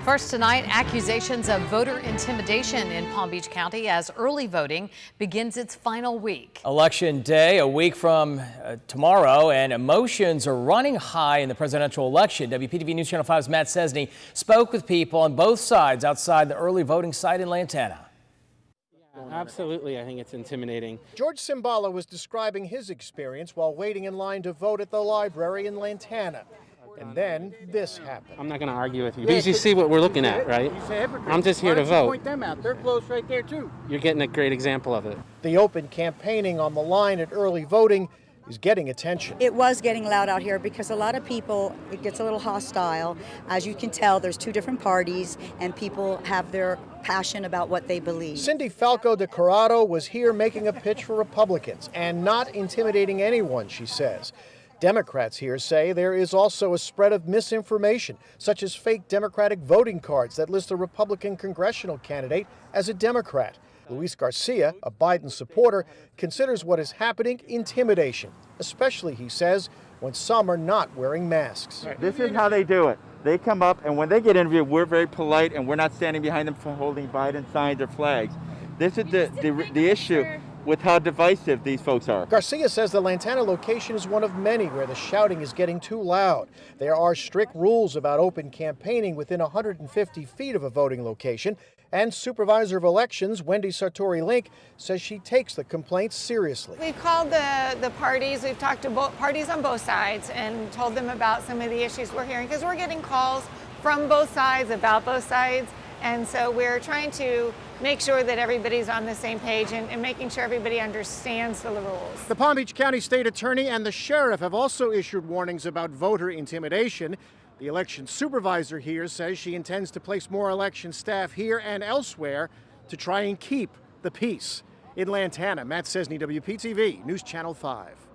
First tonight, accusations of voter intimidation in Palm Beach County as early voting begins its final week. Election day, a week from tomorrow, and emotions are running high in the presidential election. WPTV News Channel 5's Matt Cesney spoke with people on both sides outside the early voting site in Lantana. Absolutely, I think it's intimidating. George CIMBALLA was describing his experience while waiting in line to vote at the library in Lantana. And then this happened. I'm not going to argue with you because you see what we're looking at, right? I'm just here to vote. Point them out. They're close right there, too. You're getting a great example of it. The open campaigning on the line at early voting is getting attention. It was getting loud out here because a lot of people, it gets a little hostile. As you can tell, there's two different parties and people have their passion about what they believe. Cindy FALCO DICORRADO was here making a pitch for Republicans and not intimidating anyone, she says. Democrats here say there is also a spread of misinformation, such as fake Democratic voting cards that list a Republican congressional candidate as a Democrat. Luis Garcia, a Biden supporter, considers what is happening intimidation, especially, he says, when some are not wearing masks. This is how they do it. They come up, and when they get interviewed, we're very polite, and we're not standing behind them for holding Biden signs or flags. This is the issue with how divisive these folks are. Garcia says the Lantana location is one of many where the shouting is getting too loud. There are strict rules about open campaigning within 150 feet of a voting location, and Supervisor of Elections, Wendy Sartory says she takes the complaints seriously. We've called the parties, we've talked to parties on both sides and told them about some of the issues we're hearing, because we're getting calls from both sides about both sides. And so we're trying to make sure that everybody's on the same page and making sure everybody understands the rules. The Palm Beach County State Attorney and the Sheriff have also issued warnings about voter intimidation. The election supervisor here says she intends to place more election staff here and elsewhere to try and keep the peace. In Lantana, Matt Cesney, WPTV News Channel 5.